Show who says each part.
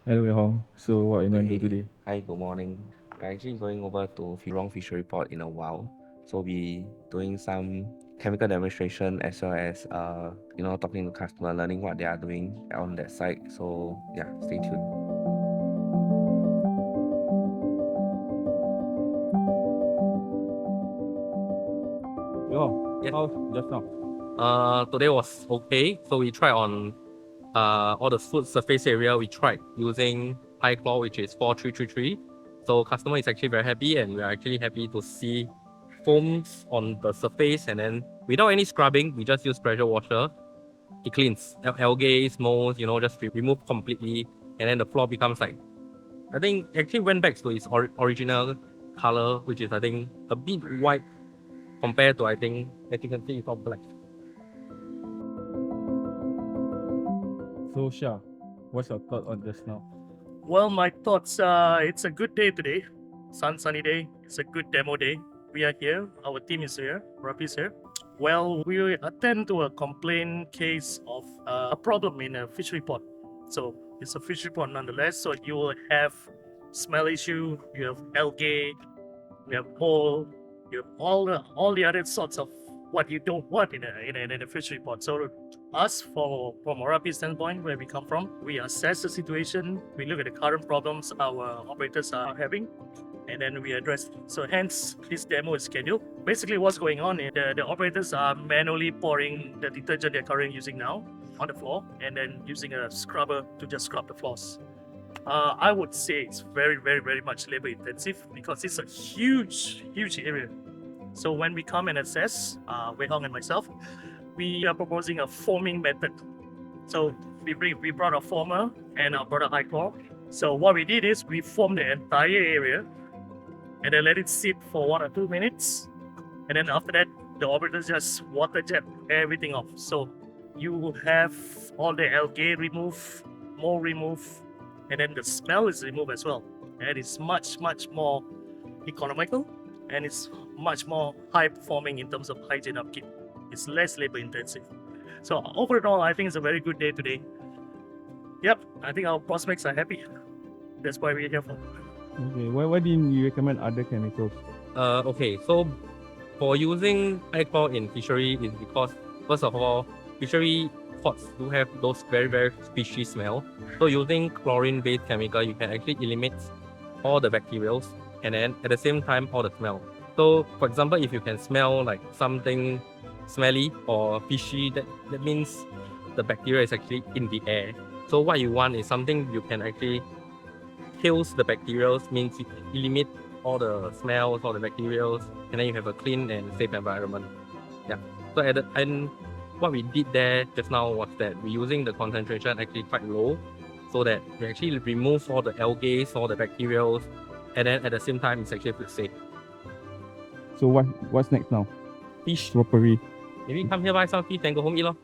Speaker 1: Hello, Hong. So what are you going to do today?
Speaker 2: Hi, good morning. We're actually going over to Jurong Fishery Port in a while. So we doing some chemical demonstration as well as talking to customer, learning what they are doing on that site. So yeah, stay tuned.
Speaker 1: Yo,
Speaker 2: Yeah.
Speaker 1: how's just now?
Speaker 2: Today was okay. So we tried on all the food surface area. We tried using high claw, which is 4333. So customer is actually very happy, and we are actually happy to see foams on the surface, and then without any scrubbing, we just use pressure washer. It cleans algae, mold, just remove completely, and then the floor becomes like, I think actually went back to its original color, which is I think a bit white compared to, I think, as you can see, it's all black.
Speaker 1: So Shah, what's your thought on just now?
Speaker 3: Well, my thoughts it's a good day today. Sunny day. It's a good demo day. We are here. Our team is here. ORAPI is here. Well, we attend to a complaint case of a problem in a fishery port. So it's a fishery port nonetheless. So you will have smell issue. You have algae. You have mold. You have all the other sorts of what you don't want in a fishery port. So us, from ORAPI standpoint, where we come from, we assess the situation, we look at the current problems our operators are having, and then we address. So hence, this demo is scheduled. Basically, what's going on is the operators are manually pouring the detergent they're currently using now on the floor, and then using a scrubber to just scrub the floors. I would say it's very, very, very much labor intensive because it's a huge, huge area. So when we come and assess, Wei Hong and myself, we are proposing a foaming method. So we brought a foamer and brought a high claw. So what we did is we foamed the entire area and then let it sit for 1 or 2 minutes. And then after that, the operators just water jet everything off. So you will have all the algae removed, mold removed, and then the smell is removed as well. And it's much, much more economical, and it's much more high performing in terms of hygiene upkeep. It's less labor intensive. So overall, I think it's a very good day today. Yep, I think our prospects are happy. That's why we're here for.
Speaker 1: Okay, why didn't you recommend other chemicals?
Speaker 2: Okay, so for using alcohol in fishery is because, first of all, fishery pots do have those very, very fishy smell. So using chlorine-based chemical, you can actually eliminate all the bacterials and then at the same time all the smell. So for example, if you can smell like something smelly or fishy, that means the bacteria is actually in the air. So what you want is something you can actually kills the bacteria, means you eliminate all the smells, all the bacteria, and then you have a clean and safe environment. Yeah. So at the end, what we did there just now was that we're using the concentration actually quite low, so that we actually remove all the algae, all the bacteria, and then at the same time it's actually food safe.
Speaker 1: So what's next now?
Speaker 2: Fish.
Speaker 1: Strawberry.
Speaker 2: Maybe come here buy some fish and go home eat lor.